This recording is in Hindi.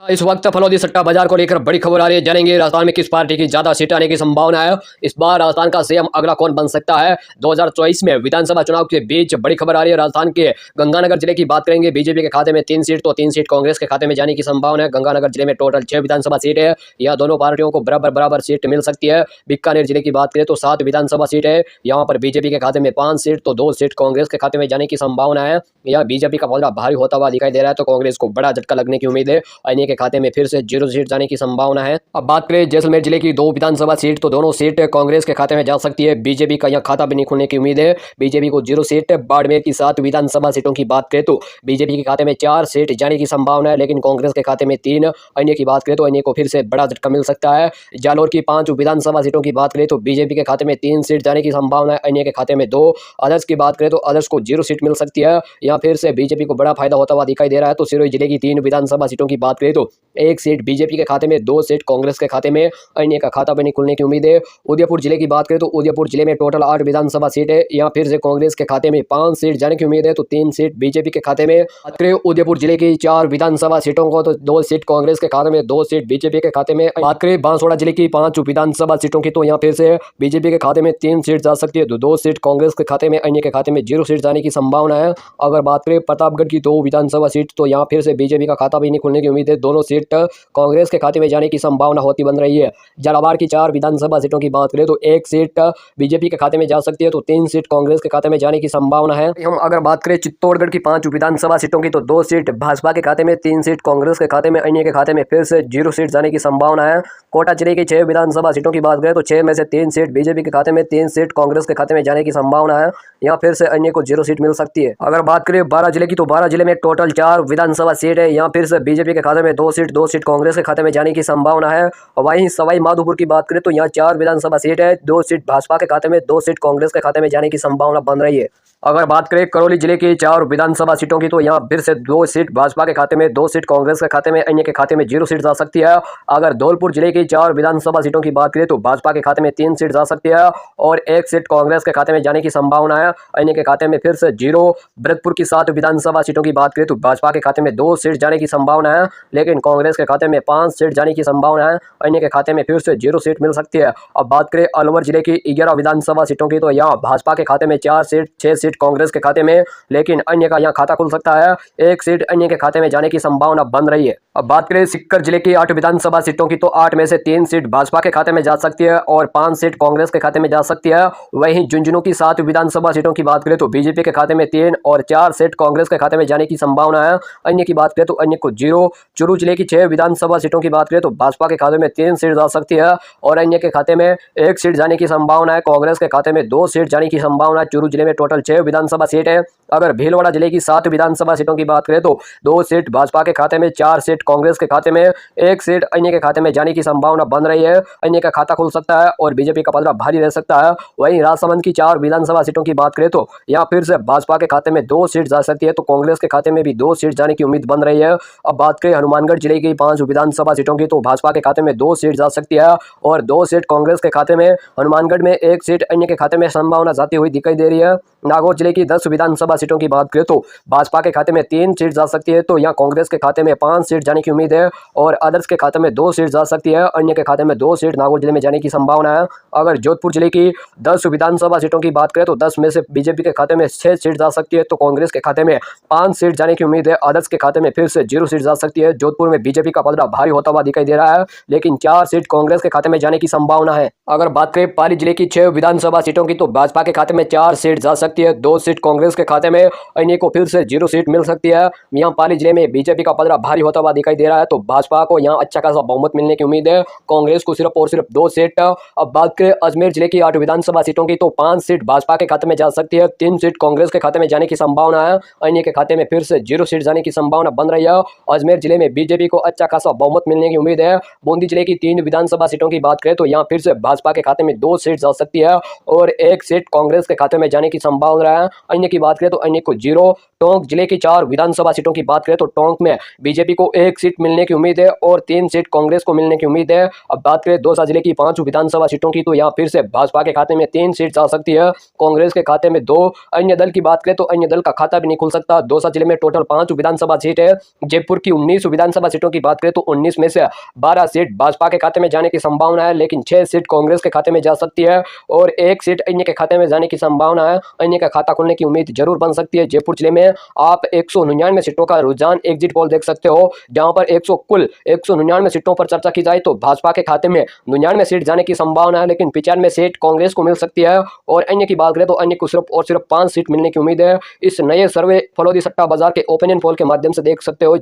इस वक्त फलौदी सट्टा बाजार को लेकर बड़ी खबर आ रही है। जानेंगे राजस्थान में किस पार्टी की ज्यादा सीट आने की संभावना है। इस बार राजस्थान का सीएम अगला कौन बन सकता है। 2024 में विधानसभा चुनाव के बीच बड़ी खबर आ रही है। राजस्थान के गंगानगर जिले की बात करेंगे। बीजेपी के खाते में 3 सीट तो 3 सीट कांग्रेस के खाते में जाने की संभावना है। गंगानगर जिले में टोटल 6 विधानसभा सीट है। यह दोनों पार्टियों को बराबर बराबर सीट मिल सकती है। बीकानेर जिले की बात करें तो 7 विधानसभा सीट है। यहाँ पर बीजेपी के खाते में 5 सीट तो 2 सीट कांग्रेस के खाते में जाने की संभावना है। यह बीजेपी का पलड़ा भारी होता हुआ दिखाई दे रहा है, तो कांग्रेस को बड़ा झटका लगने की उम्मीद है। इन्हीं के खाते में फिर से 0 सीट जाने की संभावना है। अब बात करें जैसलमेर जिले की 2 विधानसभा सीट, तो दोनों सीट कांग्रेस के खाते में जा सकती है। बीजेपी का यह खाता भी नहीं खुलने की उम्मीद है। बीजेपी को 0 सीट। बाड़मेर की 7 विधानसभा सीटों की बात करें तो बीजेपी के खाते में 4 सीट जाने की संभावना है, लेकिन कांग्रेस के खाते में 3। अन्य की बात करें तो अन्य को फिर से बड़ा झटका मिल सकता है। जालोर की 5 विधानसभा सीटों की बात करें तो बीजेपी के खाते में 3 सीट जाने की संभावना है, अन्य के खाते में 2। अदर्स की बात करें तो अदर्स को 0 सीट मिल सकती है। यहाँ फिर से बीजेपी को बड़ा फायदा होता हुआ दिखाई दे रहा है। तो सिरोही जिले की 3 विधानसभा सीटों की बात करें तो 1 सीट बीजेपी के खाते में, 2 सीट कांग्रेस के खाते में। अन्य का खाता भी नहीं खुलने की उम्मीद है। उदयपुर जिले की बात करें तो उदयपुर जिले में टोटल 8 विधानसभा सीट है। यहाँ फिर से कांग्रेस के खाते में 5 सीट जाने की उम्मीद है, तो 3 सीट बीजेपी के खाते में। बात करें उदयपुर जिले की 4 विधानसभा सीटों को तो 2 सीट कांग्रेस के खाते में, 2 सीट बीजेपी के खाते में। बात करें बांसवाड़ा जिले की 5 विधानसभा सीटों की, तो यहाँ फिर से बीजेपी के खाते में 3 सीट जा सकती है, तो 2 सीट कांग्रेस के खाते में। अन्य के खाते में 0 सीट जाने की संभावना है। अगर बात करें प्रतापगढ़ की 2 विधानसभा सीट, तो यहाँ फिर से बीजेपी का खाता भी नहीं खुलने की उम्मीद है। दोनों सीट कांग्रेस के खाते में जाने की संभावना होती बन रही है। झालावाड़ की 4 विधानसभा सीटों की बात करें तो 1 सीट बीजेपी के खाते में जा सकती है, तो 3 सीट कांग्रेस के खाते में जाने की संभावना है। हम अगर बात करें चित्तौड़गढ़ की 5 विधानसभा सीटों की, तो 2 सीट भाजपा के खाते में, 3 सीट कांग्रेस के खाते में। अन्य के खाते में फिर से 0 सीट जाने की संभावना है। कोटा जिले की 6 विधानसभा सीटों की बात करें तो 6 में से 3 सीट बीजेपी के खाते में, 3 सीट कांग्रेस के खाते में जाने की संभावना है। यहाँ फिर से अन्य को 0 सीट मिल सकती है। अगर बात करें 12 जिले की, तो 12 जिले में टोटल 4 विधानसभा सीट है। यहाँ फिर से बीजेपी के खाते में 2 सीट कांग्रेस के खाते में जाने की संभावना है। वहीं सवाई माधोपुर की बात करें तो यहाँ 4 विधानसभा सीट है। 2 सीट भाजपा के खाते में, 2 सीट कांग्रेस के खाते में जाने की संभावना बन रही है। अगर बात करें करौली जिले की 4 विधानसभा सीटों की, तो यहाँ फिर से 2 सीट भाजपा के खाते में, 2 सीट कांग्रेस के खाते में। अन्य के खाते में 0 सीट जा सकती है। अगर धौलपुर जिले की 4 विधानसभा सीटों की बात करें तो भाजपा के खाते में 3 सीट जा सकती है और 1 सीट कांग्रेस के खाते में जाने की संभावना है। अन्य के खाते में फिर से 0। भरतपुर की 7 विधानसभा सीटों की बात करें तो भाजपा के खाते में 2 सीट जाने की संभावना है, लेकिन कांग्रेस के खाते में 5 सीट जाने की संभावना है। अन्य के खाते में फिर से 0 सीट मिल सकती है। अब बात करें अलवर जिले की 11 विधानसभा सीटों की, तो यहाँ भाजपा के खाते में 4 सीट, 6 सीट कांग्रेस के खाते में, लेकिन अन्य का यहाँ खाता खुल सकता है। 1 सीट अन्य के खाते में जाने की संभावना बन रही है। अब बात करें सीकर जिले की 8 विधानसभा सीटों की, तो 8 में से 3 सीट भाजपा के खाते में जा सकती है और 5 सीट कांग्रेस के खाते में जा सकती है। वहीं झुंझुनू की 7 विधानसभा सीटों की बात करें तो बीजेपी के खाते में 3 और 4 सीट कांग्रेस के खाते में जाने की संभावना है। अन्य की बात करें तो अन्य को 0। चूरू जिले की 6 विधानसभा सीटों की बात करें तो भाजपा के खाते में 3 सीट जा सकती है और अन्य के खाते में 1 सीट जाने की संभावना है। कांग्रेस के खाते में 2 सीट जाने की संभावना है। चूरू जिले में टोटल 6 विधानसभा सीट है। अगर भीलवाड़ा जिले की 7 विधानसभा सीटों की बात करें तो 2 सीट भाजपा के खाते में, 4 सीट कांग्रेस के खाते में, 1 सीट अन्य के खाते में जाने की संभावना बन रही है। अन्य का खाता खुल सकता है और बीजेपी का पलड़ा भारी रह सकता है। वहीं राजसमंद की 4 विधानसभा सीटों की बात करें तो यहाँ फिर से भाजपा के खाते में 2 सीट जा सकती है, तो कांग्रेस के खाते में भी 2 सीट जाने की उम्मीद बन रही है। अब बात करें हनुमानगढ़ जिले की 5 विधानसभा सीटों की, तो भाजपा के खाते में 2 सीट जा सकती है और 2 सीट कांग्रेस के खाते में। हनुमानगढ़ में 1 सीट अन्य के खाते में संभावना जाती हुई दिखाई दे रही है। नागौर जिले की 10 विधानसभा सीटों की बात करें तो भाजपा के खाते में 3 सीट जा सकती है, तो यहाँ कांग्रेस के खाते में 5 सीट जाने की उम्मीद है और अदर्स के खाते में 2 सीट जा सकती है। अन्य के खाते में 2 सीट नागौर जिले में जाने की संभावना है। अगर जोधपुर जिले की 10 विधानसभा सीटों की बात करें तो 10 में से बीजेपी के खाते में 6 सीट जा सकती है, तो कांग्रेस के खाते में 5 सीट जाने की उम्मीद है। अदर्स के खाते में फिर से 0 सीट जा सकती है। जोधपुर में बीजेपी का पलड़ा भारी होता हुआ दिखाई दे रहा है, लेकिन 4 सीट कांग्रेस के खाते में जाने की संभावना है। अगर बात करें पाली जिले की 6 विधानसभा सीटों की, तो भाजपा के खाते में 4 सीट जा सकती है, 2 सीट कांग्रेस के खाते में। अन्य को फिर से 0 सीट मिल सकती है। यहाँ पाली जिले में बीजेपी का पलड़ा भारी होता हुआ दिखाई दे रहा है, तो भाजपा को यहाँ अच्छा खासा बहुमत मिलने की उम्मीद है। कांग्रेस को सिर्फ और सिर्फ 2 सीट। अब बात करें अजमेर जिले की 8 विधानसभा सीटों की, तो 5 सीट भाजपा के खाते में जा सकती है, 3 सीट कांग्रेस के खाते में जाने की संभावना है। अन्य के खाते में फिर से 0 सीट जाने की संभावना बन रही है। अजमेर जिले में बीजेपी को अच्छा खासा बहुमत मिलने की उम्मीद है। बूंदी जिले की 3 विधानसभा सीटों की बात करें तो यहाँ फिर से भाजपा के खाते में 2 सीट जा सकती है और 1 सीट कांग्रेस के खाते में जाने की संभावना आया है। अन्य की बात करें तो अन्य को 0। टोंक जिले की 4 विधानसभा सीटों की बात करें तो टोंक में बीजेपी को 1 सीट मिलने की उम्मीद है और 3 सीट कांग्रेस को मिलने की उम्मीद है। अब बात करें दौसा जिले की 5 विधानसभा सीटों की तो यहाँ फिर से भाजपा के खाते में 3 सीट जा सकती है, कांग्रेस के खाते में 2। अन्य दल की बात करें तो अन्य दल का खाता भी नहीं खुल सकता। दौसा जिले में टोटल 5 विधानसभा सीट है। जयपुर की 19 विधानसभा सीटों की बात करें तो 19 में से 12 सीट भाजपा के खाते में जाने की संभावना है, लेकिन 6 सीट कांग्रेस के खाते में जा सकती है और 1 सीट अन्य के खाते में जाने की संभावना है। अन्य का खाता खुलने की उम्मीद जरूर बन सकती है। जयपुर जिले में आप 199 सीटों का रुझान एग्जिट पोल देख सकते हो, जहां पर कुल 199 सीटों पर चर्चा की जाए तो भाजपा के खाते में 99 सीट जाने की संभावना है, लेकिन 95 सीट कांग्रेस को मिल सकती है। और अन्य की बात करें तो अन्य को सिर्फ 5 सीट मिलने की उम्मीद है। इस नए सर्वे फलोदी सट्टा बाजार के ओपिनियन पोल के माध्यम से देख सकते हो।